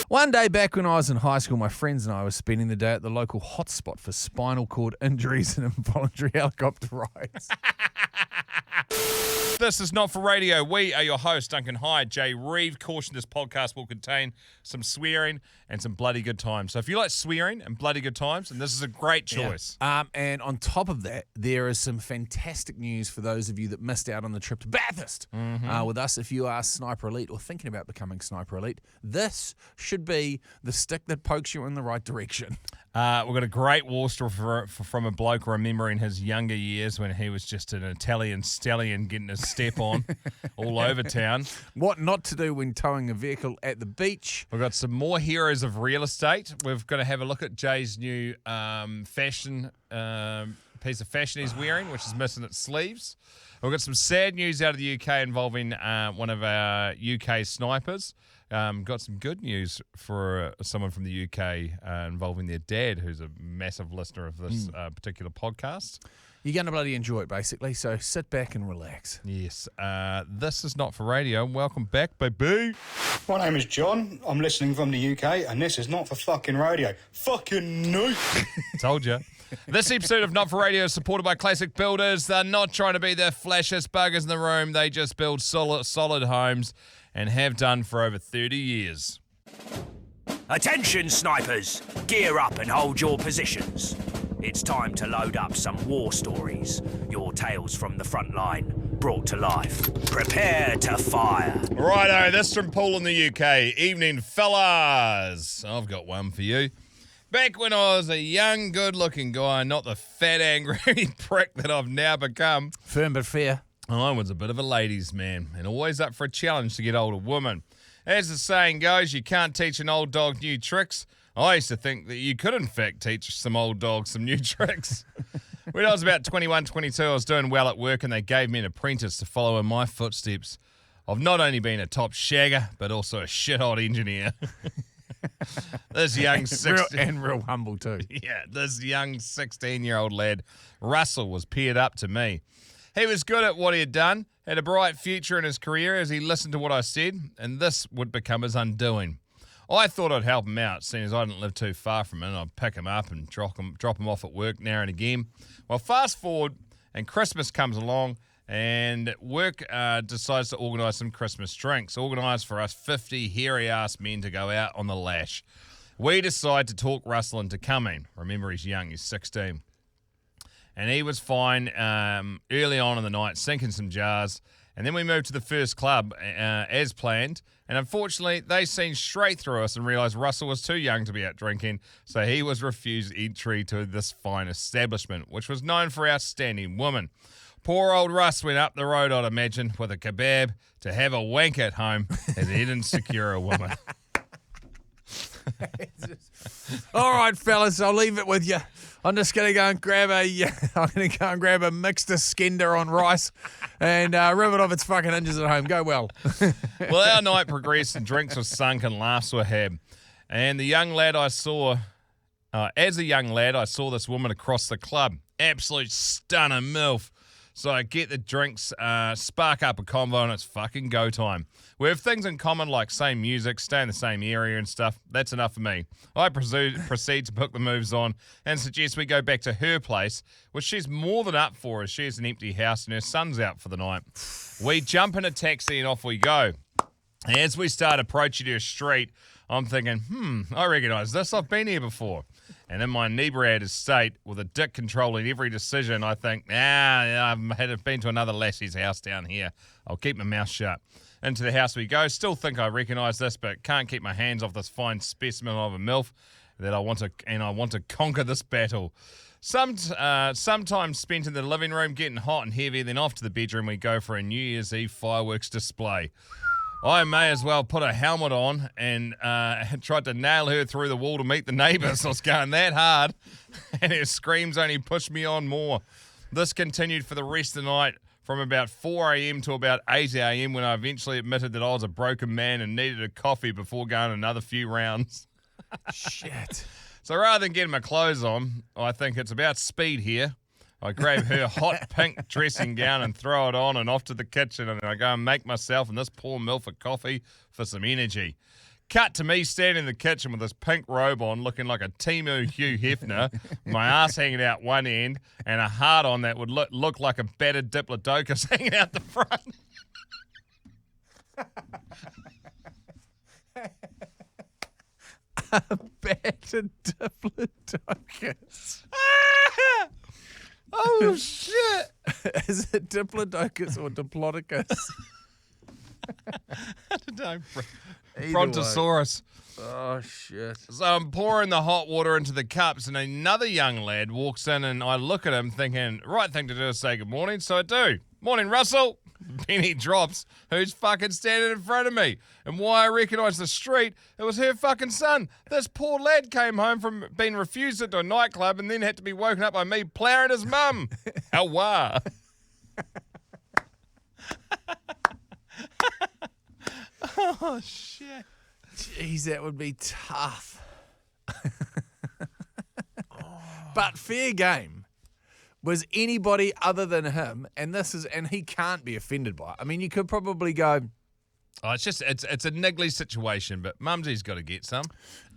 One day back when I was in high school, my friends and I were spending the day at the local Hotspot for spinal cord injuries and involuntary helicopter rides. This is Not For Radio. We are your hosts, Dunc and Hyde. Jay Reeve. Caution, this podcast will contain some swearing and some bloody good times. So if you like swearing and bloody good times, then this is a great choice. Yeah. And on top of that, there is some fantastic news for those of you that missed out on the trip to Bathurst with us. If you are Sniper Elite or thinking about becoming Sniper Elite, this should be the stick that pokes you in the right direction. We've got a great war story from a bloke remembering his younger years when he was just an Italian stallion getting his step on all over town. What not to do when towing a vehicle at the beach. We've got some more heroes of real estate. We've got to have a look at Jay's new fashion piece of fashion he's wearing, which is missing its sleeves. We've got some sad news out of the UK involving one of our UK snipers. Got some good news for someone from the UK involving their dad, who's a massive listener of this particular podcast. You're going to bloody enjoy it, basically, so sit back and relax. Yes. This is Not For Radio. Welcome back, baby. My name is John. I'm listening from the UK, and this is Not For Fucking Radio. Fucking no. Told you. This episode of Not For Radio is supported by Classic Builders. They're not trying to be the flashiest buggers in the room. They just build solid homes and have done for over 30 years. Attention, snipers! Gear up and hold your positions. It's time to load up some war stories. Your tales from the front line, brought to life. Prepare to fire. Righto, this from Paul in the UK. Evening, fellas. I've got one for you. Back when I was a young, good-looking guy, not the fat, angry prick that I've now become. Firm but fair. I was a bit of a ladies' man and always up for a challenge to get older women. As the saying goes, you can't teach an old dog new tricks. I used to think that you could, in fact, teach some old dogs some new tricks. When I was about 21, 22, I was doing well at work and they gave me an apprentice to follow in my footsteps. I've not only been a top shagger, but also a shit-hot engineer. This young real humble too. Yeah, this young 16-year-old lad, Russell, was paired up to me. He was good at what he had done, had a bright future in his career as he listened to what I said, and this would become his undoing. I thought I'd help him out, seeing as I didn't live too far from him. I'd pick him up and drop him off at work now and again. Well, fast forward, and Christmas comes along, and work decides to organise some Christmas drinks, organised for us 50 hairy-ass men to go out on the lash. We decide to talk Russell into coming. Remember, he's young, he's 16. And he was fine early on in the night, sinking some jars. And then we moved to the first club as planned. And unfortunately, they seen straight through us and realised Russell was too young to be out drinking. So he was refused entry to this fine establishment, which was known for outstanding women. Poor old Russ went up the road, I'd imagine, with a kebab to have a wank at home as he didn't secure a woman. All right, fellas, I'll leave it with you. I'm just going to go and grab a mixed skender on rice and rip it off its fucking hinges at home. Go well. Well, our night progressed and drinks were sunk and laughs were had. And as a young lad, I saw this woman across the club. Absolute stunner MILF. So I get the drinks, spark up a convo, and it's fucking go time. We have things in common like same music, stay in the same area and stuff. That's enough for me. I proceed to put the moves on and suggest we go back to her place, which she's more than up for as she has an empty house and her son's out for the night. We jump in a taxi and off we go. As we start approaching her street, I'm thinking, I recognise this. I've been here before. And in my inebriated state, with a dick controlling every decision, I think, I've been to another lassie's house down here. I'll keep my mouth shut. Into the house we go. Still think I recognise this, but can't keep my hands off this fine specimen of a MILF that I want to conquer this battle. Some time spent in the living room getting hot and heavy, then off to the bedroom we go for a New Year's Eve fireworks display. I may as well put a helmet on and tried to nail her through the wall to meet the neighbours. I was going that hard, and her screams only pushed me on more. This continued for the rest of the night, from about 4 a.m. to about 8 a.m. when I eventually admitted that I was a broken man and needed a coffee before going another few rounds. Shit. So rather than getting my clothes on, I think it's about speed here. I grab her hot pink dressing gown and throw it on and off to the kitchen, and I go and make myself and this poor MILF a coffee for some energy. Cut to me standing in the kitchen with this pink robe on, looking like a Timu Hugh Hefner, my ass hanging out one end, and a heart on that would look like a battered Diplodocus hanging out the front. A battered Diplodocus. Oh, shit. Is it Diplodocus or Diplodocus? I don't know. Either Brontosaurus. Oh, shit. So I'm pouring the hot water into the cups, and another young lad walks in, and I look at him thinking, right thing to do is say good morning, so I do. Morning, Russell. Penny drops. Who's fucking standing in front of me? And why I recognise the street, it was her fucking son. This poor lad came home from being refused into a nightclub and then had to be woken up by me ploughing his mum. How wow. Oh, shit. Jeez, that would be tough. But fair game. Was anybody other than him, and he can't be offended by it. I mean, you could probably go, Oh, it's a niggly situation, but Mumsy's got to get some.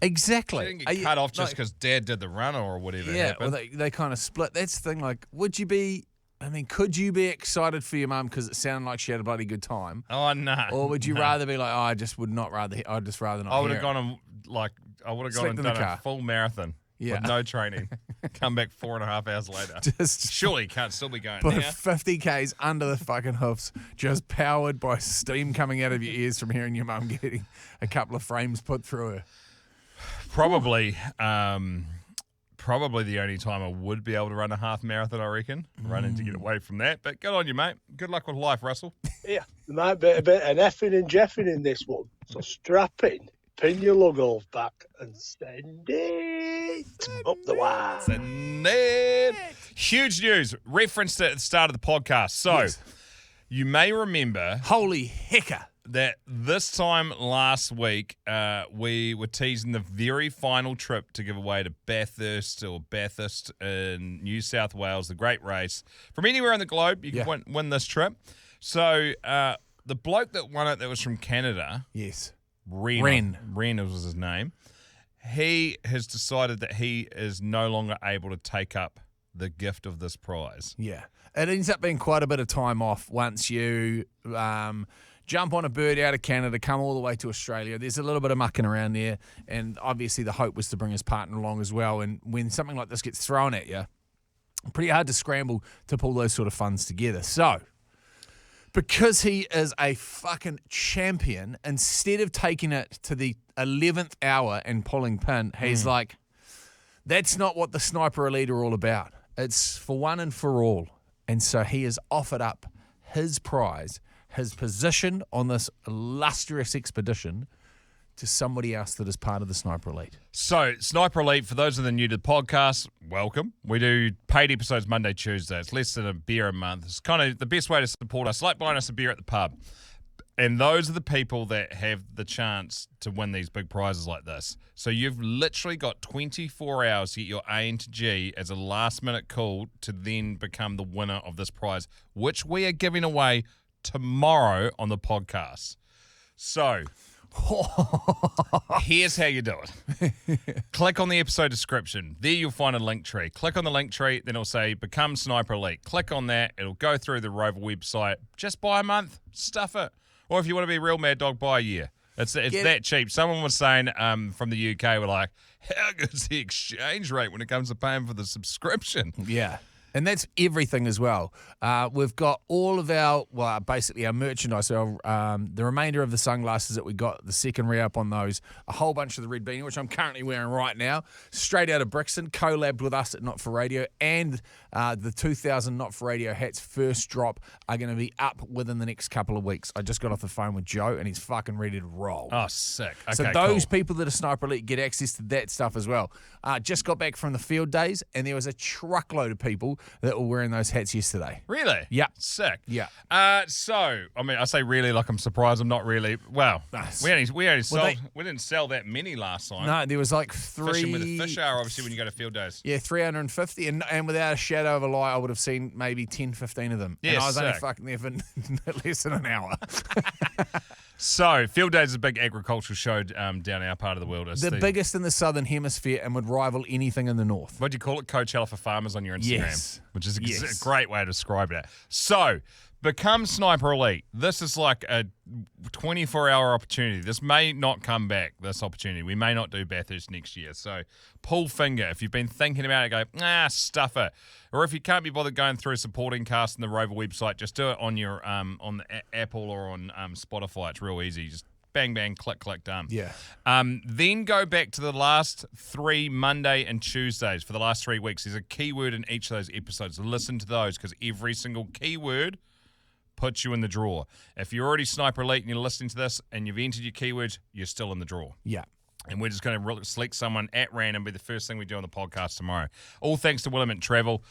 exactly. She didn't get cut off just because Dad did the runner or whatever Yeah, happened. well, they kind of split. That's the thing. Like, could you be excited for your mum because it sounded like she had a bloody good time? Oh, no. Or would you rather be like, I'd just rather not I would hear have it. gone and Slept done in the a car. full marathon Yeah. with no training. Come back 4.5 hours later. Just Surely you can't still be going put now. 50 Ks under the fucking hoofs, just powered by steam coming out of your ears from hearing your mum getting a couple of frames put through her. Probably the only time I would be able to run a half marathon, I reckon. Running to get away from that. But good on you, mate. Good luck with life, Russell. Yeah, there might be a bit of effing and jeffing in this one. So strap in, pin your lugos back, and send it up the wire. And then, huge news. Referenced it at the start of the podcast. So, Yes. you may remember Holy hecker. that this time last week, we were teasing the very final trip to give away to Bathurst in New South Wales, the great race. From anywhere in the globe, you can win this trip. So the bloke that won it that was from Canada, Yes. Ren was his name, he has decided that he is no longer able to take up the gift of this prize. Yeah. It ends up being quite a bit of time off once you jump on a bird out of Canada, come all the way to Australia. There's a little bit of mucking around there, and obviously the hope was to bring his partner along as well. And when something like this gets thrown at you, pretty hard to scramble to pull those sort of funds together. So, because he is a fucking champion, instead of taking it to the 11th hour and pulling pin, he's like, that's not what the Sniper Elite are all about. It's for one and for all. And so he has offered up his prize, his position on this illustrious expedition, to somebody else that is part of the Sniper Elite. So, Sniper Elite, for those of the new to the podcast, welcome. We do paid episodes Monday, Tuesday. It's less than a beer a month. It's kind of the best way to support us, like buying us a beer at the pub. And those are the people that have the chance to win these big prizes like this. So you've literally got 24 hours to get your A into G as a last-minute call to then become the winner of this prize, which we are giving away tomorrow on the podcast. So here's how you do it. Click on the episode description. There you'll find a link tree. Click on the link tree, then it'll say Become Sniper Elite. Click on that. It'll go through the Rover website. Just buy a month. Stuff it. Or if you want to be a real mad dog, buy a year. It's that cheap. Someone was saying from the UK, we're like, how good's the exchange rate when it comes to paying for the subscription? Yeah. And that's everything as well. We've got all of basically our merchandise, the remainder of the sunglasses that we got, the second re-up on those, a whole bunch of the red beanie, which I'm currently wearing right now, straight out of Brixton, collabed with us at Not For Radio, and the 2000 Not For Radio hats first drop are going to be up within the next couple of weeks. I just got off the phone with Joe, and he's fucking ready to roll. Oh, sick. Okay, so those cool. people that are Sniper Elite get access to that stuff as well. Just got back from the field days, and there was a truckload of people that were wearing those hats yesterday. Really? Yeah. Sick. Yeah. So, I mean, I say really like I'm surprised I'm not really. Well, Nice. we didn't sell that many last time. No, there was like Fishing where the fish are, obviously, when you go to field days. Yeah, 350. And without a shadow of a lie, I would have seen maybe 10, 15 of them. Yeah, and I was only sick. fucking there for less than an hour. So, Field Days is a big agricultural show down our part of the world. It's The biggest in the Southern Hemisphere and would rival anything in the North. What do you call it? Coachella for farmers on your Instagram. Yes. Which is Yes. a great way to describe it. So, become Sniper Elite. This is like a 24-hour opportunity. This may not come back, this opportunity. We may not do Bathurst next year. So, pull finger. If you've been thinking about it, go, stuff it. Or if you can't be bothered going through a supporting cast in the Rover website, just do it on your on the Apple or on Spotify. It's real easy. Just bang, bang, click, click, done. Yeah. Then go back to the last 3 Monday and Tuesdays for the last 3 weeks. There's a keyword in each of those episodes. Listen to those because every single keyword puts you in the draw. If you're already Sniper Elite and you're listening to this and you've entered your keywords, you're still in the draw. Yeah. And we're just going to select someone at random, be the first thing we do on the podcast tomorrow. All thanks to Willamette Travel,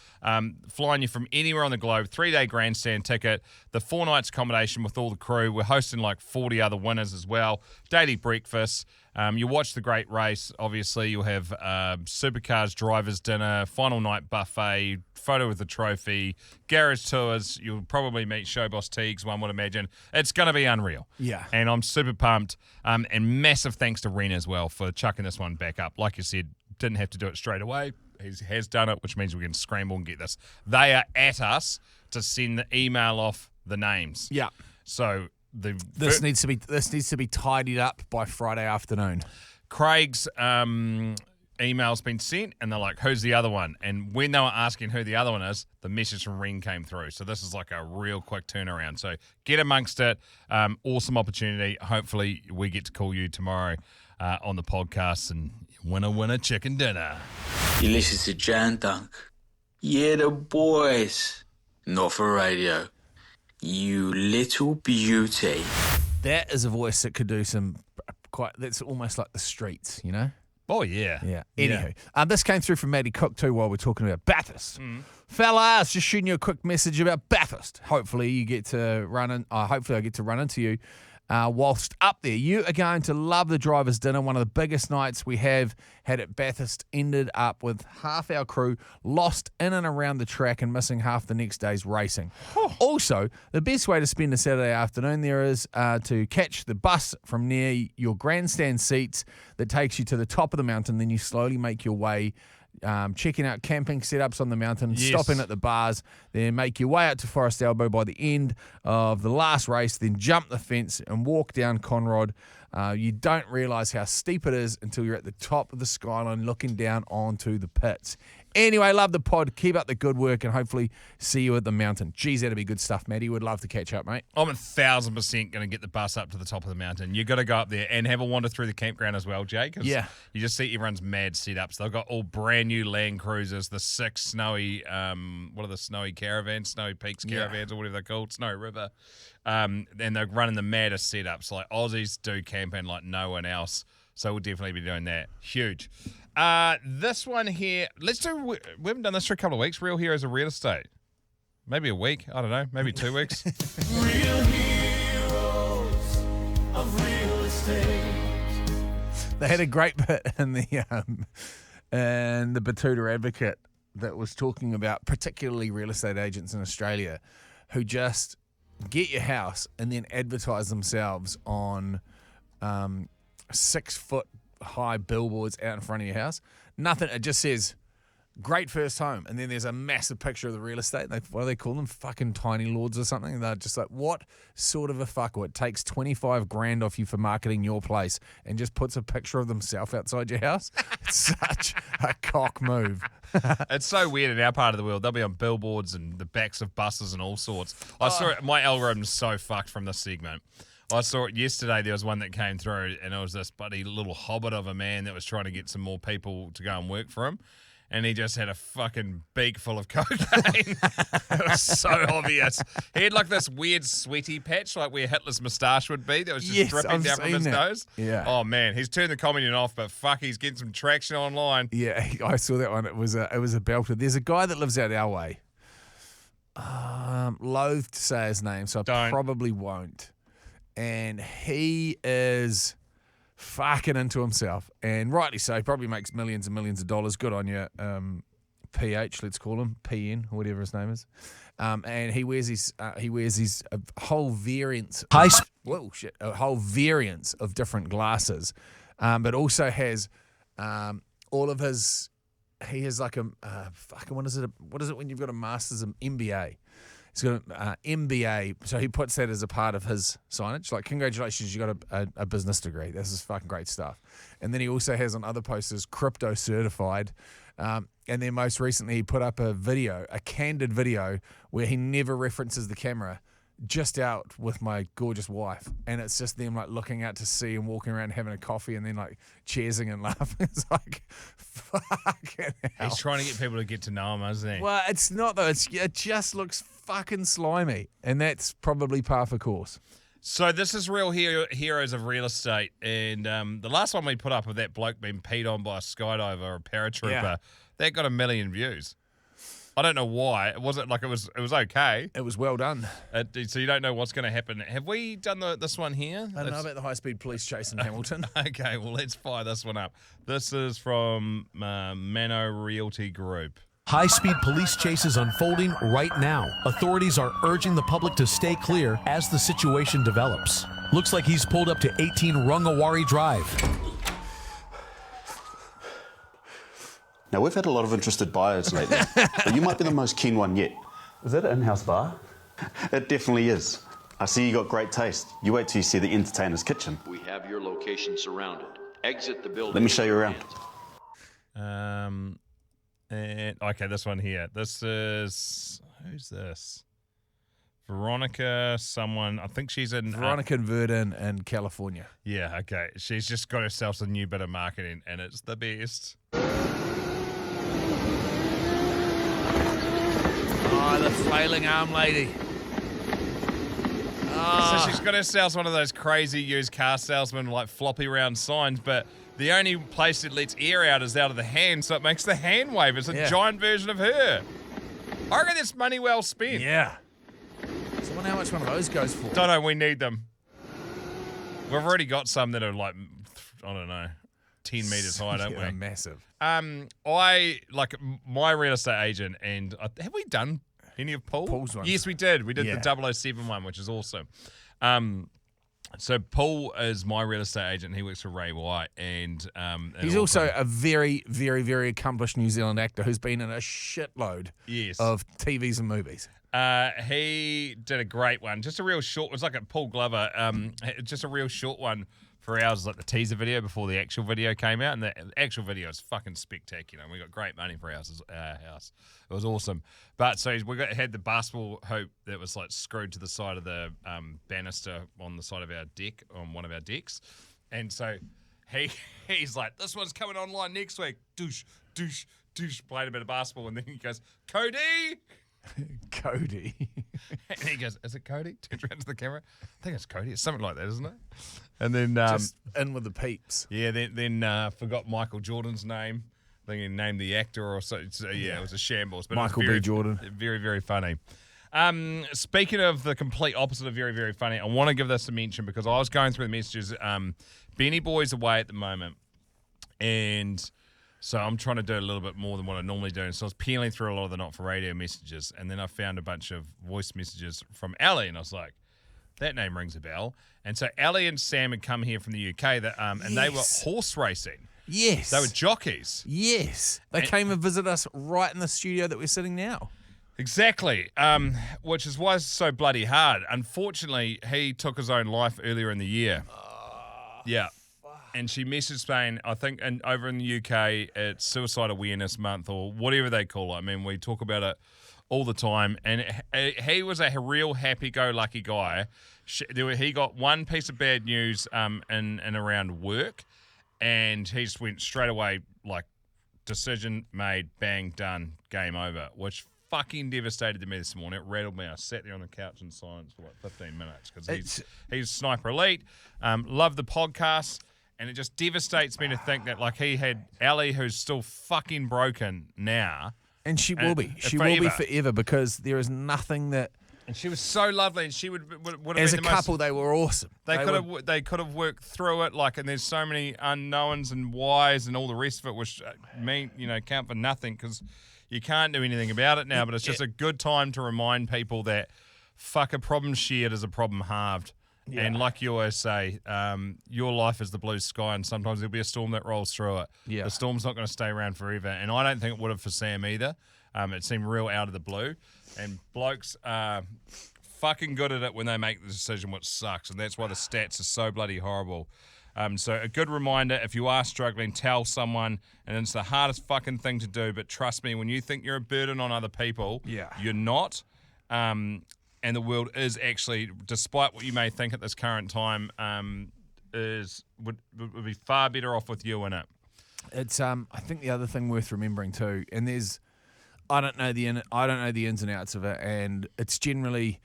flying you from anywhere on the globe, 3-day grandstand ticket, the 4 nights accommodation with all the crew. We're hosting like 40 other winners as well, daily breakfast. You watch the great race. Obviously, you'll have supercars, drivers' dinner, final night buffet, photo with the trophy, garage tours. You'll probably meet Showboss Teagues, one would imagine. It's going to be unreal. Yeah. And I'm super pumped. And massive thanks to Ren as well for chucking this one back up. Like you said, didn't have to do it straight away. He has done it, which means we can scramble and get this. They are at us to send the email off the names. Yeah. So This needs to be tidied up by Friday afternoon. Craig's email's been sent, and they're like, who's the other one? And when they were asking who the other one is, the message from Ren came through. So this is like a real quick turnaround. So get amongst it. Awesome opportunity. Hopefully we get to call you tomorrow on the podcast and winner chicken dinner. You listen to Jan Dunc. Yeah, the boys. Not for radio. You little beauty. That is a voice that could do some that's almost like the streets, you know? Oh, yeah. Yeah. Anywho, this came through from Maddie Cook too while we're talking about Bathurst. Fellas, just shooting you a quick message about Bathurst. Hopefully you get to hopefully I get to run into you whilst up there. You are going to love the driver's dinner. One of the biggest nights we have had at Bathurst, ended up with half our crew lost in and around the track and missing half the next day's racing. Also, the best way to spend a Saturday afternoon there is to catch the bus from near your grandstand seats that takes you to the top of the mountain. Then you slowly make your way checking out camping setups on the mountain, stopping at the bars, then make your way out to Forest Elbow by the end of the last race, then jump the fence and walk down Conrod. You don't realise how steep it is until you're at the top of the skyline looking down onto the pits. Anyway, love the pod. Keep up the good work and hopefully see you at the mountain. Geez, that'd be good stuff, Matty. Would love to catch up, mate. I'm 1,000% going to get the bus up to the top of the mountain. You got to go up there and have a wander through the campground as well, Jay. Yeah. You just see everyone's mad setups. They've got all brand new Land Cruisers, the 6 snowy, what are the snowy caravans, Snowy Peaks caravans or whatever they're called, Snow River. And they're running the maddest setups. Like Aussies do camping like no one else. So we'll definitely be doing that. Huge. This one here, we haven't done this for a couple of weeks. Real Heroes of Real Estate. Maybe a week. I don't know. Maybe 2 weeks. Real heroes of real estate. They had a great bit in the Batuta Advocate that was talking about particularly real estate agents in Australia who just get your house and then advertise themselves on 6-foot high billboards out in front of your house. Nothing. It just says great first home, and then there's a massive picture of the real estate. What do they call them? Fucking tiny lords or something. And they're just like, what sort of a fuckwit takes 25 grand off you for marketing your place and just puts a picture of themselves outside your house? It's such a cock move. It's so weird in our part of the world. They'll be on billboards and the backs of buses and all sorts. I saw it. My algorithm's so fucked from this segment. I saw it yesterday. There was one that came through, and it was this buddy little hobbit of a man that was trying to get some more people to go and work for him. And he just had a fucking beak full of cocaine. It was so obvious. He had like this weird sweaty patch, like where Hitler's moustache would be, that was just dripping down from his nose. Yeah. Oh man, he's turned the comedian off, but fuck, he's getting some traction online. Yeah, I saw that one. It was a belter. There's a guy that lives out our way. Loath to say his name, so I probably won't. And he is fucking into himself, and rightly so. He probably makes millions and millions of dollars. Good on you. PH, let's call him PN, or whatever his name is, and he wears his whole variants. A whole variance of different glasses, but also has all of his. He has like a what is it when you've got a master's of MBA? He's got an MBA, so he puts that as a part of his signage. Like, congratulations, you got a business degree. This is fucking great stuff. And then he also has on other posters, crypto certified. And then most recently, he put up a candid video, where he never references the camera, just out with my gorgeous wife. And it's just them like looking out to sea and walking around having a coffee and then like cheersing and laughing. It's like, fucking hell. He's trying to get people to get to know him, isn't he? Well, it's not though. It just looks fucking slimy. And that's probably par for course. So this is Real Heroes of Real Estate. And the last one we put up of that bloke being peed on by a skydiver or a paratrooper, that got 1 million views. I don't know why. It wasn't like it was okay. It was well done. So you don't know what's going to happen. Have we done this one here? I don't know about the high-speed police chase in Hamilton. Okay, well, let's fire this one up. This is from Mano Realty Group. High-speed police chase is unfolding right now. Authorities are urging the public to stay clear as the situation develops. Looks like he's pulled up to 18 Rungawari Drive. Now, we've had a lot of interested buyers lately, but you might be the most keen one yet. Is that an in-house bar? It definitely is. I see you got great taste. You wait till you see the entertainer's kitchen. We have your location surrounded. Exit the building. Let me show you around. And okay, this one here. This is, who's this? Veronica, someone. I think she's in Veronica Verdon in California. Yeah, okay. She's just got herself a new bit of marketing, and it's the best. Oh, the flailing arm lady. So she's got herself one of those crazy used car salesman, like floppy round signs, but the only place it lets air out is out of the hand, so it makes the hand wave. It's a giant version of her. I reckon that's money well spent. Yeah. So I wonder how much one of those goes for. Don't know, we need them. We've already got some that are like, I don't know, 10 metres high, don't we? Massive. I, like, my real estate agent, and have we done any of Paul's ones? Yes, we did. We did the 007 one, which is awesome. So Paul is my real estate agent. He works for Ray White, and he's also a very, very, very accomplished New Zealand actor who's been in a shitload of TVs and movies. He did a great one, just a real short. It was like a Paul Glover, just a real short one for ours, like the teaser video before the actual video came out, and the actual video is fucking spectacular. We got great money for our house. It was awesome. But so had the basketball hoop that was like screwed to the side of the banister on the side of our deck, on one of our decks, and so he's like, this one's coming online next week. Douche, douche, douche. Played a bit of basketball, and then he goes, Cody. Cody. And he goes, is it Cody? Turns around to the camera. I think it's Cody. It's something like that, isn't it? And then just in with the peeps. Yeah, then forgot Michael Jordan's name. I think he named the actor or so. Yeah, it was a shambles. But Michael B. Jordan. Very, very funny. Speaking of the complete opposite of very, very funny, I want to give this a mention because I was going through the messages. Benny Boy's away at the moment, and so I'm trying to do a little bit more than what I normally do. And so I was peeling through a lot of the Not For Radio messages, and then I found a bunch of voice messages from Ali, and I was like, that name rings a bell. And so Ali and Sam had come here from the UK, and they were horse racing. Yes. They were jockeys. Yes. They came and visited us right in the studio that we're sitting now. Exactly, which is why it's so bloody hard. Unfortunately, he took his own life earlier in the year. Yeah. And she messaged Spain, I think, and over in the UK, it's Suicide Awareness Month or whatever they call it. I mean, we talk about it all the time. And he was a real happy-go-lucky guy. He got one piece of bad news in around work, and he just went straight away, like, decision made, bang, done, game over, which fucking devastated me this morning. It rattled me. I sat there on the couch in silence for like 15 minutes because he's Sniper Elite. Love the podcast. And it just devastates me to think that, like, he had Ali, who's still fucking broken now. And she will be. She will be forever because there is nothing that... And she was so lovely, and she would have as been a the couple, they were awesome. They could have worked through it, like, and there's so many unknowns and whys and all the rest of it, which count for nothing because You can't do anything about it now, but it's just a good time to remind people that fuck, a problem shared is a problem halved. Yeah. And like you always say, your life is the blue sky, and sometimes there'll be a storm that rolls through it. Yeah. The storm's not going to stay around forever, and I don't think it would have for Sam either. It seemed real out of the blue, and blokes are fucking good at it when they make the decision, which sucks, and that's why the stats are so bloody horrible. So a good reminder, if you are struggling, tell someone, and it's the hardest fucking thing to do, but trust me, when you think you're a burden on other people, you're not. And the world is actually, despite what you may think at this current time, would be far better off with you in it. It's I think the other thing worth remembering too, and there's I don't know the ins and outs of it, and it's generally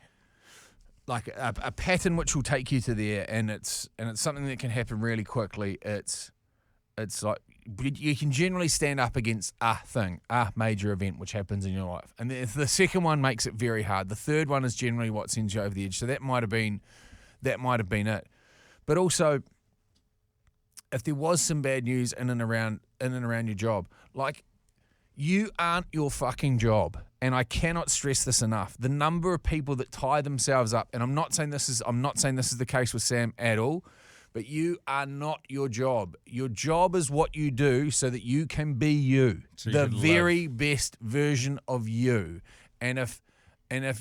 like a pattern which will take you to there, and it's something that can happen really quickly. It's like you can generally stand up against a major event which happens in your life. And the second one makes it very hard. The third one is generally what sends you over the edge. So that might have been it. But also, if there was some bad news in and around your job, like, you aren't your fucking job. And I cannot stress this enough. The number of people that tie themselves up, and I'm not saying this is the case with Sam at all, but you are not your job. Your job is what you do so that you can be you, so the very best version of you. And if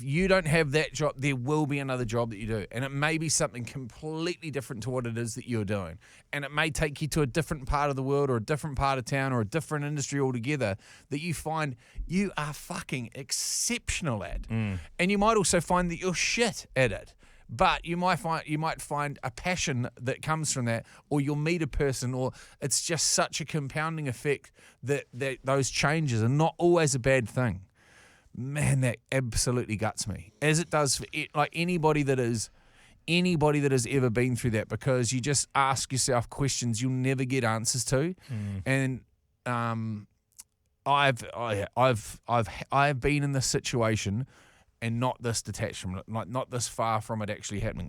you don't have that job, there will be another job that you do. And it may be something completely different to what it is that you're doing. And it may take you to a different part of the world or a different part of town or a different industry altogether that you find you are fucking exceptional at. And you might also find that you're shit at it. But you might find a passion that comes from that, or you'll meet a person, or it's just such a compounding effect that those changes are not always a bad thing. Man, that absolutely guts me, as it does for like anybody that has ever been through that, because you just ask yourself questions you'll never get answers to, and I've been in this situation. And not this detachment, like not this far from it actually happening.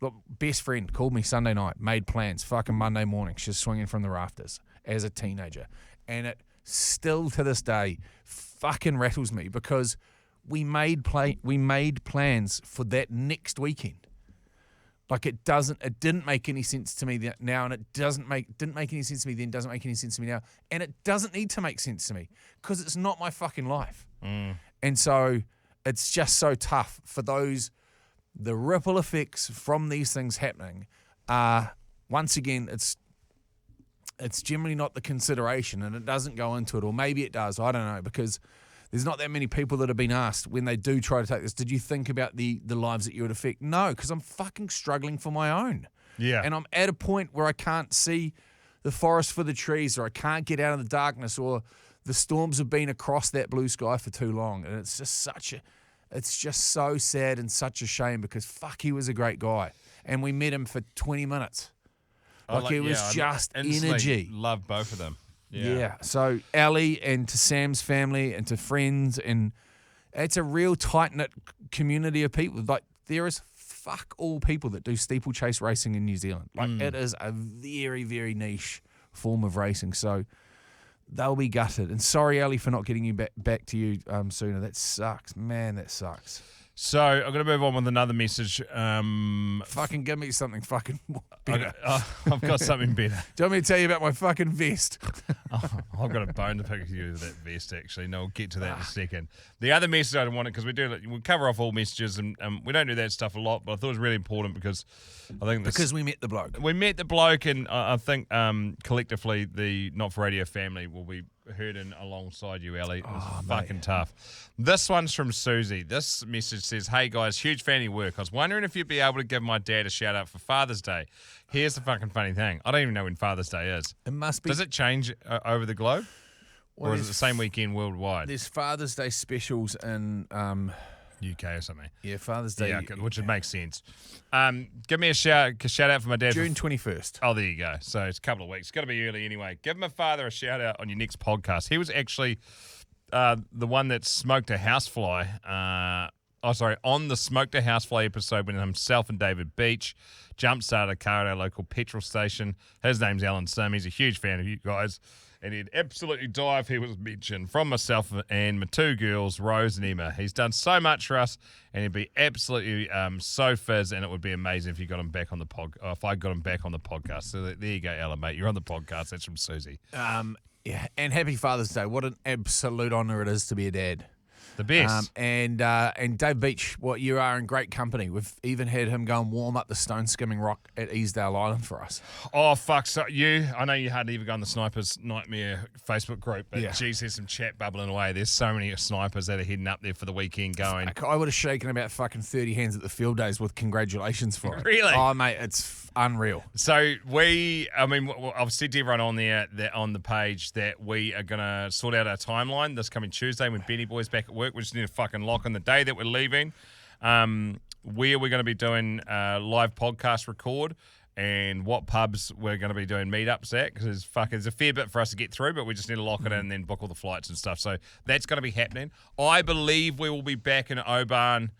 Look, best friend called me Sunday night, made plans, fucking Monday morning, she's swinging from the rafters as a teenager. And it still to this day fucking rattles me, because we made plans for that next weekend. Like it didn't make any sense to me now, and it didn't make any sense to me then, doesn't make any sense to me now. And it doesn't need to make sense to me, because it's not my fucking life. And so it's just so tough for the ripple effects from these things happening. Once again, it's generally not the consideration, and it doesn't go into it, or maybe it does, I don't know, because there's not that many people that have been asked when they do try to take this, did you think about the lives that you would affect? No, because I'm fucking struggling for my own. Yeah. And I'm at a point where I can't see the forest for the trees, or I can't get out of the darkness, or the storms have been across that blue sky for too long. And it's just so sad and such a shame, because fuck, he was a great guy. And we met him for 20 minutes. Like, it was just energy. Love both of them. Yeah. So Ali, and to Sam's family, and to friends, and it's a real tight-knit community of people. Like, there is fuck all people that do steeplechase racing in New Zealand. Like, it is a very, very niche form of racing. So they'll be gutted. And sorry, Ali, for not getting you back to you sooner. That sucks. Man, that sucks. So I'm going to move on with another message. Fucking give me something fucking better. I've got something better. Do you want me to tell you about my fucking vest? I've got a bone to pick with you with that vest, actually. No, we'll get to that in a second. The other message I wanted, because we cover off all messages, and we don't do that stuff a lot, but I thought it was really important because I think because we met the bloke. We met the bloke, and I think collectively the Not For Radio family will be heard in alongside you, Ali. It was fucking tough. This one's from Susie. This message says, "Hey guys, huge fan of your work. I was wondering if you'd be able to give my dad a shout out for Father's Day. Here's the fucking funny thing. I don't even know when Father's Day is. It must be. Does it change over the globe? Or is it the same weekend worldwide? There's Father's Day specials in UK or something. Yeah, Father's Day. Yeah, which would make sense. Give me a shout out for my dad. June 21st. Oh, there you go. So it's a couple of weeks. It's got to be early anyway. Give my father a shout out on your next podcast. He was actually the one that smoked a housefly. On the smoked a housefly episode when himself and David Beach jump started a car at our local petrol station. His name's Alan Sim. He's a huge fan of you guys. and he'd absolutely die if he was mentioned. From myself and my two girls, Rose and Emma. He's done so much for us, and he'd be absolutely so fizz, and it would be amazing if you got him back on the if I got him back on the podcast. So there you go, Ella, mate. You're on the podcast. That's from Susie. Yeah, and happy Father's Day. What an absolute honour it is to be a dad. The best. And Dave Beach, you are in great company. We've even had him go and warm up the stone skimming rock at Easdale Island for us. Oh, fuck. So I know you hardly ever go on the Snipers Nightmare Facebook group, but geez, there's some chat bubbling away. There's so many snipers that are heading up there for the weekend going. Fuck, I would have shaken about fucking 30 hands at the field days with congratulations for it. Really? Oh, mate, it's unreal. So I've said to everyone on there that on the page that we are going to sort out our timeline this coming Tuesday when Benny Boy's back at work. We just need to fucking lock in the day that we're leaving. Where we're going to be doing live podcast record and what pubs we're going to be doing meetups at, because there's a fair bit for us to get through, but we just need to lock it in and then book all the flights and stuff. So that's going to be happening. I believe we will be back in Oban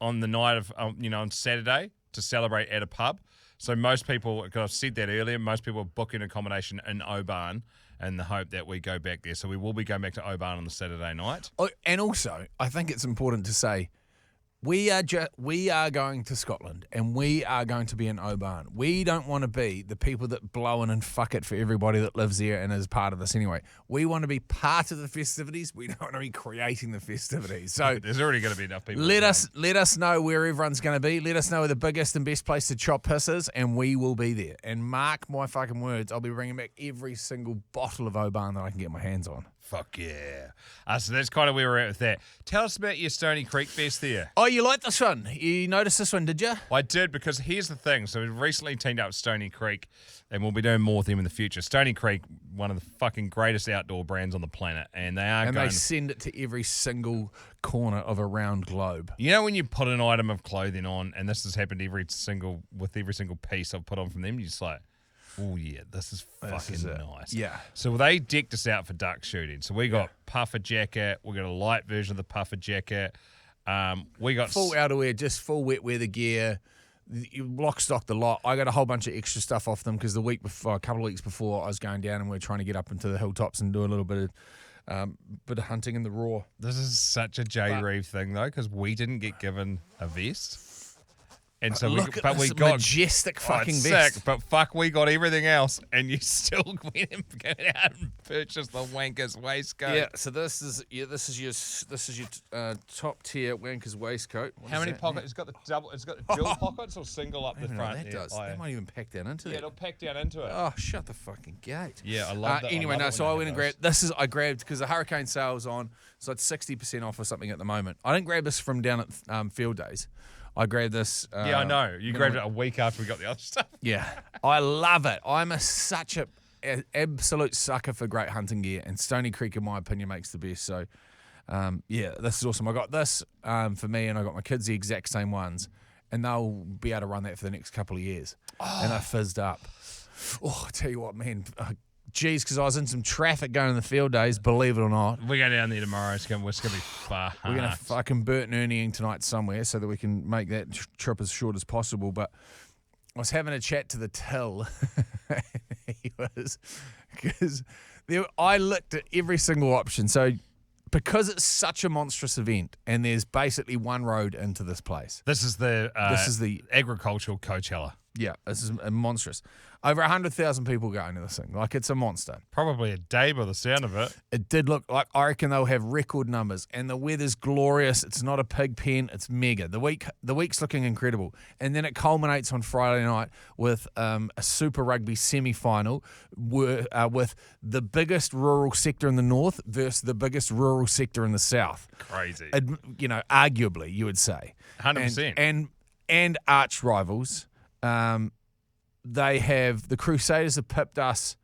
on the night of on Saturday to celebrate at a pub. So most people, because I've said that earlier, most people are booking accommodation in Oban in the hope that we go back there. So we will be going back to Oban on the Saturday night. Oh, and also, I think it's important to say, we are going to Scotland and we are going to be in Oban. We don't want to be the people that blow in and fuck it for everybody that lives there and is part of this anyway. We want to be part of the festivities. We don't want to be creating the festivities. So there's already going to be enough people. Let us know where everyone's going to be. Let us know where the biggest and best place to chop piss is, and we will be there. And mark my fucking words, I'll be bringing back every single bottle of Oban that I can get my hands on. Fuck yeah. So that's kind of where we're at with that. Tell us about your Stony Creek Fest there. Oh, you like this one? You noticed this one, did you? I did, because here's the thing. So we've recently teamed up with Stony Creek, and we'll be doing more with them in the future. Stony Creek, one of the fucking greatest outdoor brands on the planet, and they send it to every single corner of a round globe. You know when you put an item of clothing on, and this has happened with every single piece I've put on from them, you're just like, oh, yeah, this is fucking nice. Yeah. So they decked us out for duck shooting. So we got puffer jacket. We got a light version of the puffer jacket. We got full outerwear, just full wet weather gear. Lock, stock, the lot. I got a whole bunch of extra stuff off them because a couple of weeks before, I was going down and we were trying to get up into the hilltops and do a little bit of hunting in the raw. This is such a J. Reeve thing, though, because we didn't get given a vest. And so we got majestic fucking vest. Sick, but fuck, we got everything else, and you still went and out and purchased the wankers waistcoat. Yeah, so this is your top tier wankers waistcoat. How many pockets? It's got the dual pockets or single up the front. That does. That might even pack down into it. Yeah, it'll pack down into it. Oh, shut the fucking gate. Yeah, I love that. Anyway, so I went and grabbed this. I grabbed because the hurricane sale's on, so it's 60% off or something at the moment. I didn't grab this from down at Field Days. I grabbed this. Yeah, I know. You grabbed it a week after we got the other stuff. Yeah. I love it. I'm such an absolute sucker for great hunting gear, and Stony Creek, in my opinion, makes the best. So, this is awesome. I got this for me, and I got my kids the exact same ones, and they'll be able to run that for the next couple of years. And they're fizzed up. Oh, I tell you what, man. Geez, because I was in some traffic going to the Field Days, believe it or not. We go down there tomorrow. It's going to be far. We're going to fucking Bert and Ernieing tonight somewhere so that we can make that trip as short as possible. But I was having a chat to the till. I looked at every single option. So because it's such a monstrous event, and there's basically one road into this place. This is the agricultural Coachella. Yeah, this is monstrous. Over 100,000 people going to this thing. Like, it's a monster. Probably a day by the sound of it. It did look like, I reckon they'll have record numbers, and the weather's glorious. It's not a pig pen. It's mega. The week's looking incredible. And then it culminates on Friday night with a Super Rugby semi-final with the biggest rural sector in the north versus the biggest rural sector in the south. Crazy. Arguably, you would say. 100%. And arch rivals. The Crusaders have pipped us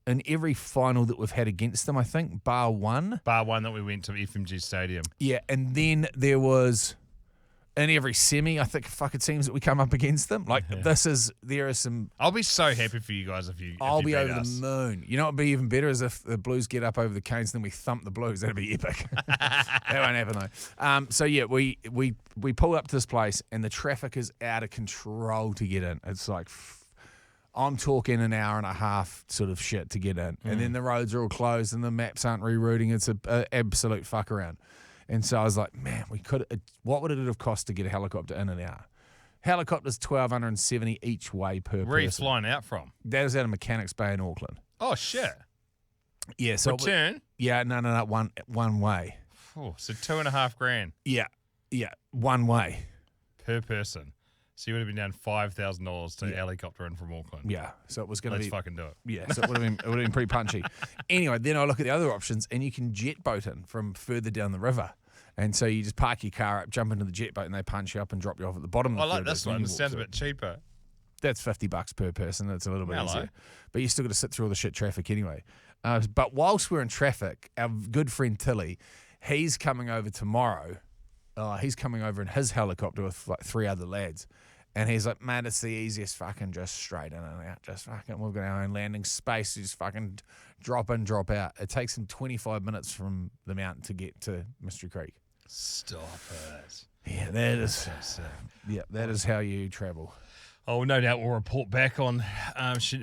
in every final that we've had against them, I think, bar one. Bar one that we went to FMG Stadium. Yeah, and then there was in every semi, I think, it seems that we come up against them. Like, there is some... I'll be so happy for you guys if I'll be over us. the moon. You know what would be even better is if the Blues get up over the Canes and then we thump the Blues. That'd be epic. That won't happen, though. So, yeah, we pulled up to this place and the traffic is out of control to get in. It's like... I'm talking an hour and a half sort of shit to get in. And then the roads are all closed and the maps aren't rerouting. It's a absolute fuck around. And so I was like, man, what would it have cost to get a helicopter in an hour? Helicopter's $1,270 each way per person. Where are you flying out from? That was out of Mechanics Bay in Auckland. Oh, shit. Yeah. So Return? No, one way. Oh, so $2,500 Yeah, one way. per person. So you would have been down $5,000 to helicopter in from Auckland. Yeah, so it was going to Let's be. fucking do it. Yeah, so it would have been pretty punchy. Anyway, then I look at the other options, and you can jet boat in from further down the river, and so you just park your car up, jump into the jet boat, and they punch you up and drop you off at the bottom. Of the I like river, this and one. you It walk sounds a through bit cheaper. That's $50 per person. That's a little bit Hello. easier, but you still got to sit through all the shit traffic anyway. But whilst we're in traffic, our good friend Tilly, he's coming over tomorrow. He's coming over in his helicopter with like 3 other lads. And he's like, man, it's the easiest fucking just straight in and out. Just fucking, we've got our own landing space. You just fucking drop in, drop out. It takes him 25 minutes from the mountain to get to Mystery Creek. Stop it. Yeah, that is. So sick. Yeah, that is how you travel. Oh, no doubt we'll report back on.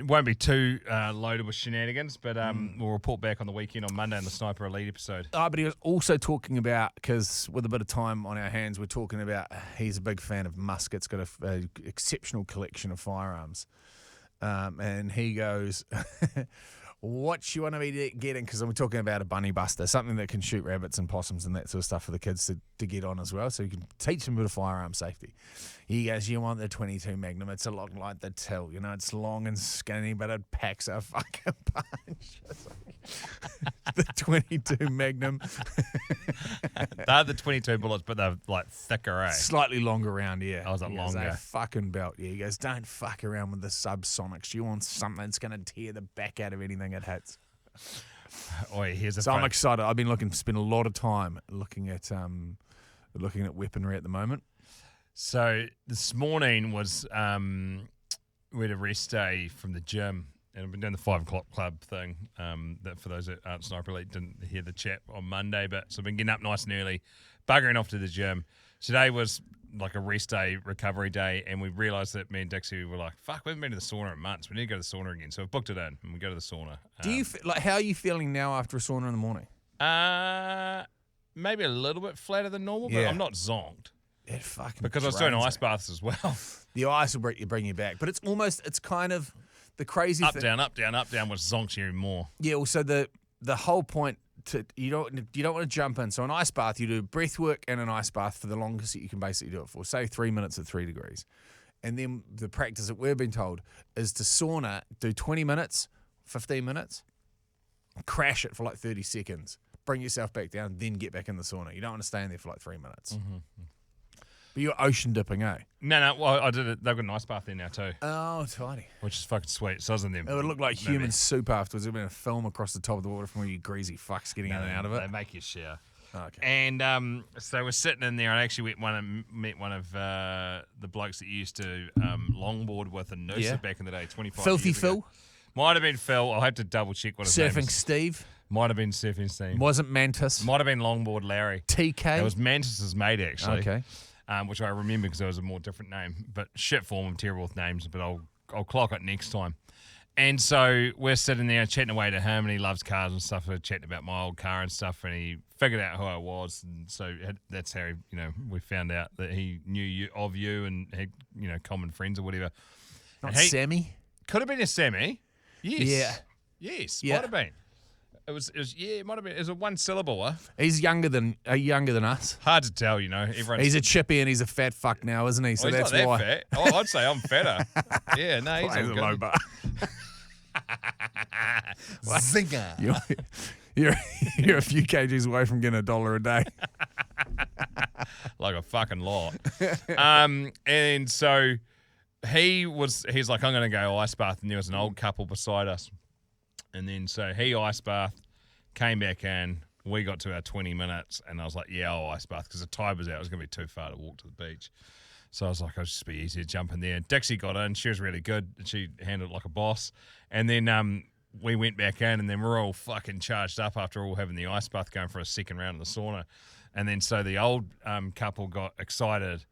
Won't be too loaded with shenanigans, but we'll report back on the weekend on Monday on the Sniper Elite episode. But he was also talking about, because with a bit of time on our hands, we're talking about he's a big fan of muskets, got a exceptional collection of firearms. And he goes, what you want to be getting, because I'm talking about a bunny buster, something that can shoot rabbits and possums and that sort of stuff for the kids to get on as well, so you can teach them a bit of firearm safety. He goes, you want the 22 Magnum, it's a lot like the Till, it's long and skinny, but it packs a fucking punch. The 22 Magnum. They're the 22 bullets, but they're like thicker, eh? Slightly longer round, yeah. Oh, is it He goes, longer? "A fucking belt, yeah." He goes, don't fuck around with the subsonics. You want something that's going to tear the back out of anything it hits. Oi, here's a So I'm fun- excited. I've been spend a lot of time looking at weaponry at the moment. So this morning was we had a rest day from the gym, and I've been doing the 5 o'clock club thing. That for those that aren't Sniper Elite didn't hear the chat on Monday, but so I've been getting up nice and early, buggering off to the gym. Today was like a rest day, recovery day, and we realised that me and Dixie were like, "Fuck, we haven't been to the sauna in months. We need to go to the sauna again." So we've booked it in, and we go to the sauna. Do you how are you feeling now after a sauna in the morning? Maybe a little bit flatter than normal, but Yeah. I'm not zonked. It fucking Because I was doing drains ice me. baths as well. The ice will bring you back, but it's kind of the crazy Up, thing. down, up, down, up, down, which zonks you more. Yeah. Also, the whole point you don't want to jump in. So an ice bath, you do breath work and an ice bath for the longest that you can basically do it for. Say 3 minutes at 3 degrees, and then the practice that we've been told is to sauna, do 20 minutes, 15 minutes, crash it for like 30 seconds, bring yourself back down, then get back in the sauna. You don't want to stay in there for like 3 minutes. Mm-hmm. But you're ocean dipping, eh? No, well, I did it. They've got an ice bath there now too, Oh, tiny. which is fucking sweet. So I was in there. It would look like maybe- human soup afterwards. There'd been a film across the top of the water from all you greasy fucks getting in and out of it. They make you shower. Okay. And so we're sitting in there. I actually met one of the blokes that used to longboard with a Noosa Yeah. back in the day, 25 Filthy years ago. Phil? Might have been Phil. I'll have to double check what his name Surfing is. Steve? Might have been Surfing Steve. Wasn't Mantis? Might have been Longboard Larry. TK? It was Mantis's mate, actually. Okay. Which I remember because it was a more different name. But shit form, I'm terrible with names, but I'll clock it next time. And so we're sitting there chatting away to him, and he loves cars and stuff. We're chatting about my old car and stuff, and he figured out who I was. And so that's how, we found out that he knew of you and had, common friends or whatever. Not And he- Sammy? Could have been a Sammy. Yes. Yeah. Yes, Yeah. might have been. It might have been. It was a one syllable, He's younger than us. Hard to tell, Everyone's He's a chippy and he's a fat fuck now, isn't he? So he's that's not that why. fat. Oh, I'd say I'm fatter. Yeah, no, he's He's all a good. low bar. Zinger. You're a few kgs away from getting $1 a day. Like a fucking lot. And so he's like, I'm going to go ice bath. And there was an old couple beside us. And then so he ice bath, came back in. We got to our 20 minutes. And I was like, yeah, I'll ice bath. Because the tide was out. It was going to be too far to walk to the beach. So I was like, it'll just be easier to jump in there. Dixie got in. She was really good. She handled it like a boss. And then we went back in. And then we're all fucking charged up after all having the ice bath, going for a second round of the sauna. And then so the old couple got excited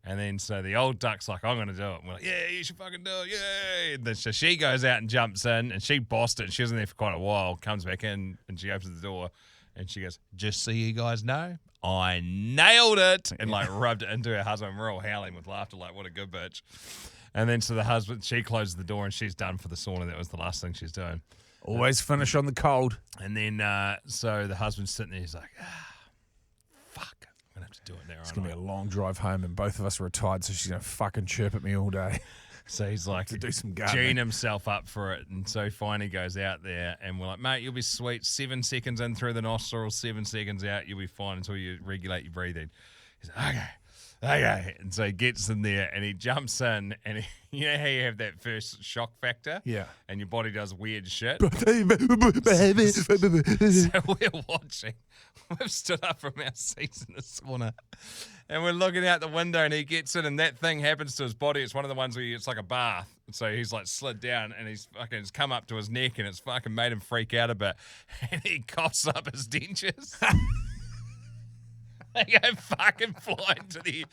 And then so the old duck's like, I'm going to do it. And we're like, yeah, you should fucking do it. Yay. And then so she goes out and jumps in and she bossed it. And she was in there for quite a while, comes back in and she opens the door and she goes, just so you guys know, I nailed it. And like rubbed it into her husband. We're all howling with laughter like, what a good bitch. And then so the husband, she closes the door and she's done for the sauna. That was the last thing she's doing. Always finish on the cold. And then so the husband's sitting there. He's like, fuck. I'm going to have to do it now. It's going to be a long drive home and both of us are retired, so she's going to fucking chirp at me all day. So he's like, to do some geeing gardening. himself up for it. And so finally goes out there and we're like, mate, you'll be sweet. 7 seconds in through the nostrils, 7 seconds out. You'll be fine until you regulate your breathing. He's like, okay. And so he gets in there and he jumps in and you know how you have that first shock factor? Yeah. And your body does weird shit? So we're watching. We've stood up from our seats in the sauna and we're looking out the window and he gets in and that thing happens to his body. It's one of the ones where it's like a bath. So he's like slid down and it's come up to his neck and it's fucking made him freak out a bit. And he coughs up his dentures. They go fucking flying to the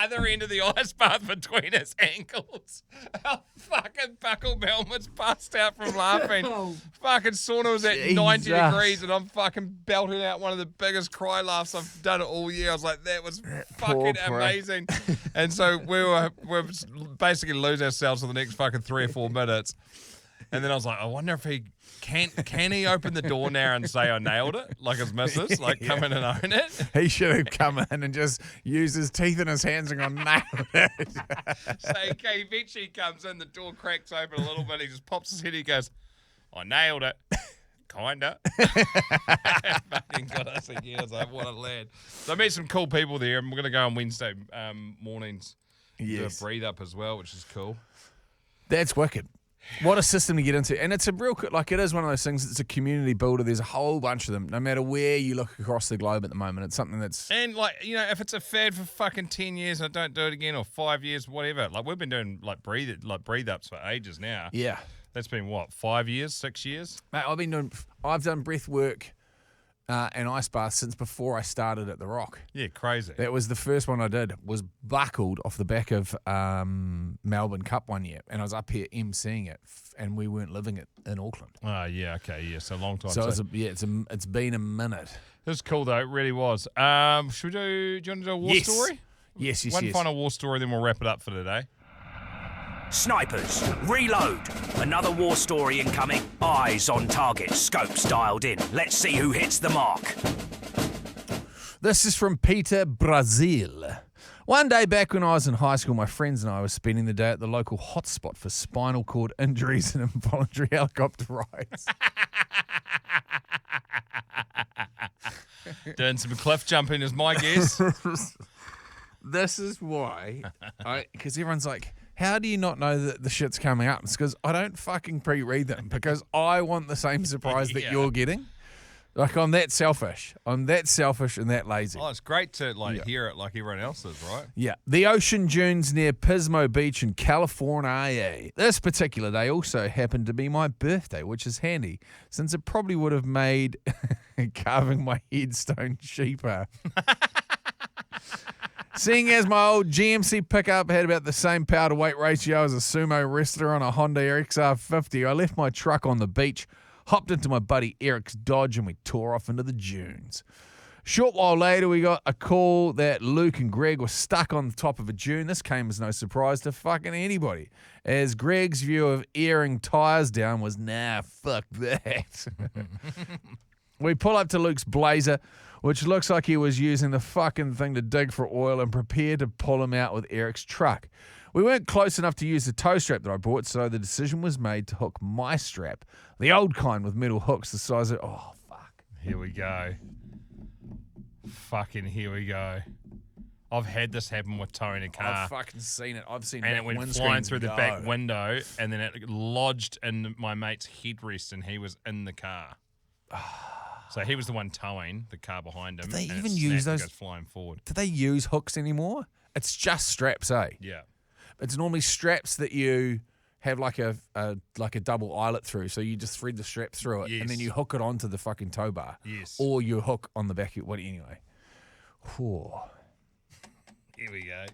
other end of the ice bath between his ankles. Our fucking buckle helmet's passed out from laughing. Fucking sauna was at 90 degrees and I'm fucking belting out one of the biggest cry laughs I've done it all year. I was like, that was fucking amazing. And so we're basically lose ourselves for the next fucking 3 or 4 minutes. And then I was like, I wonder if he can he open the door now and say I nailed it, like his missus, like come in and own it. He should have come in and just used his teeth in his hands and gone, nailed it. So he eventually comes in, the door cracks open a little bit, he just pops his head, he goes, I nailed it. Kinda. Fucking got us again. I was like, what a lad. So I met some cool people there, and we're going to go on Wednesday mornings. Yes. Do a breathe up as well, which is cool. That's wicked. What a system to get into. And it's a real, like, it is one of those things, it's a community builder. There's a whole bunch of them. No matter where you look across the globe at the moment, it's something that's... And, like, you know, if it's a fad for fucking 10 years and I don't do it again, or 5 years, whatever. Like, we've been doing, like, breathe ups for ages now. Yeah. That's been, what, 5 years, 6 years? Mate, I've done breath work and ice baths since before I started at The Rock. Yeah, crazy. That was the first one I did, was buckled off the back of Melbourne Cup one year. And I was up here emceeing it, and we weren't living it in Auckland. Oh, yeah, okay, yeah, so a long time. So it's been a minute. It was cool, though, it really was. Do you want to do a war story? Yes. One final war story, then we'll wrap it up for today. Snipers, reload. Another war story incoming. Eyes on target, scopes dialed in. Let's see who hits the mark. This is from Peter, Brazil. One day back when I was in high school, my friends and I were spending the day at the local hotspot for spinal cord injuries and involuntary helicopter rides. Doing some cliff jumping is my guess. This is why, because everyone's like, how do you not know that the shit's coming up? It's because I don't fucking pre-read them because I want the same surprise that you're getting. Like, I'm that selfish. and that lazy. Oh, it's great to hear it like everyone else is, right? Yeah. The ocean dunes near Pismo Beach in California. This particular day also happened to be my birthday, which is handy since it probably would have made carving my headstone cheaper. Seeing as my old GMC pickup had about the same power to weight ratio as a sumo wrestler on a Honda XR50, I left my truck on the beach, hopped into my buddy Eric's Dodge, and we tore off into the dunes. Short while later, we got a call that Luke and Greg were stuck on the top of a dune. This came as no surprise to fucking anybody, as Greg's view of airing tyres down was, nah, fuck that. We pull up to Luke's Blazer, which looks like he was using the fucking thing to dig for oil, and prepare to pull him out with Eric's truck. We weren't close enough to use the tow strap that I bought, so the decision was made to hook my strap, the old kind with metal hooks the size of... Oh, fuck. Here we go. Fucking here we go. I've had this happen with towing a car. I've fucking seen it. I've seen it. And it went flying through the back window, and then it lodged in my mate's headrest, and he was in the car. So he was the one towing the car behind him. Do they and even it use snapped and those? goes flying forward. Do they use hooks anymore? It's just straps, eh? Yeah. It's normally straps that you have like a double eyelet through, so you just thread the strap through it, and then you hook it onto the fucking tow bar. Yes. Or you hook on the back of it. Anyway. Whew. Here we go.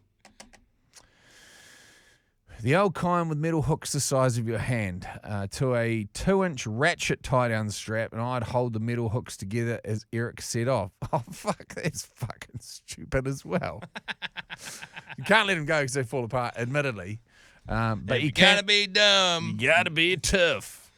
The old kind with metal hooks the size of your hand to a 2-inch ratchet tie-down strap, and I'd hold the metal hooks together as Eric set off. Oh, fuck, that's fucking stupid as well. You can't let them go because they fall apart, admittedly. But you gotta be dumb. You gotta be tough.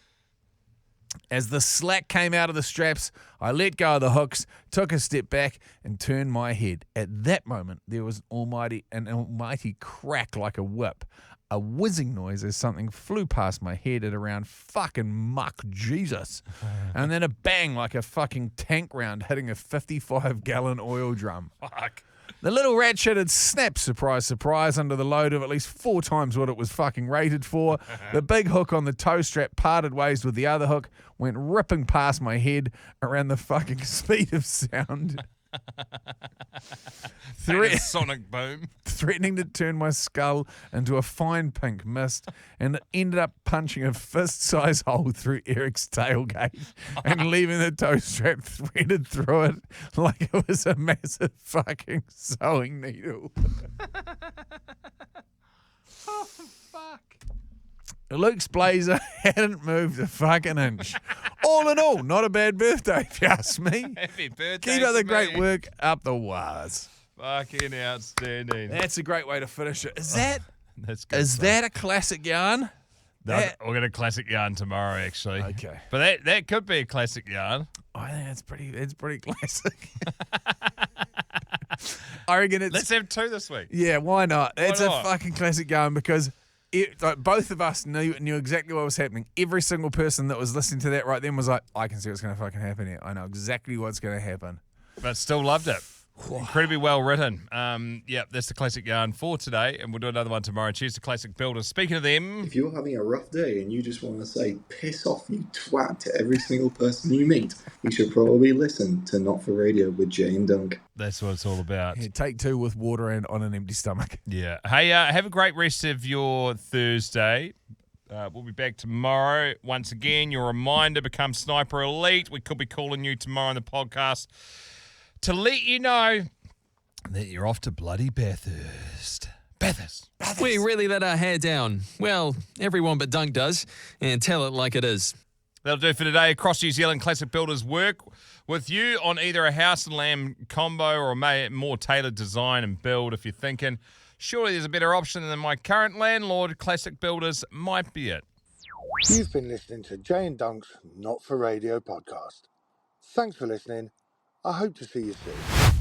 As the slack came out of the straps, I let go of the hooks, took a step back, and turned my head. At that moment, there was an almighty crack like a whip. A whizzing noise as something flew past my head at around fucking Mach Jesus. And then a bang like a fucking tank round hitting a 55-gallon oil drum. Fuck. The little ratchet had snapped, surprise, surprise, under the load of at least 4 times what it was fucking rated for. The big hook on the toe strap parted ways with the other hook, went ripping past my head around the fucking speed of sound. Sonic boom. Threatening to turn my skull into a fine pink mist, and it ended up punching a fist-sized hole through Eric's tailgate and leaving the toe strap threaded through it like it was a massive fucking sewing needle. Oh, fuck. Luke's blazer hadn't moved a fucking inch. All in all, not a bad birthday, if you ask me. Happy birthday. Keep up the to great me. work up the wires. Fucking outstanding. That's a great way to finish it. Is that That's good is stuff. that a classic yarn? No, we're going to classic yarn tomorrow, actually. Okay. But that could be a classic yarn. I think it's pretty classic. I reckon it's Let's have 2 this week. yeah. Why not? It's a not? fucking classic yarn because like both of us knew exactly what was happening. Every single person that was listening to that right then was like, I can see what's going to fucking happen here. I know exactly what's going to happen. But still loved it. Incredibly well written. That's the classic yarn for today, and we'll do another one tomorrow. Cheers to Classic Builders. Speaking of them, If you're having a rough day and you just want to say piss off, you twat, to every single person you meet, you should probably listen to Not For Radio with Jay and Dunc. that's what it's all about. Yeah, take 2 with water and on an empty stomach. Yeah. Hey, have a great rest of your Thursday. We'll be back tomorrow. Once again, your reminder, become Sniper Elite. We could be calling you tomorrow on the podcast to let you know that you're off to bloody Bathurst. Bathurst. We really let our hair down. Well, everyone but Dunc does, and tell it like it is. That'll do for today. Across New Zealand, Classic Builders work with you on either a house and lamb combo or a more tailored design and build. If you're thinking, surely there's a better option than my current landlord, Classic Builders might be it. You've been listening to Jay and Dunc's Not For Radio podcast. Thanks for listening. I hope to see you soon.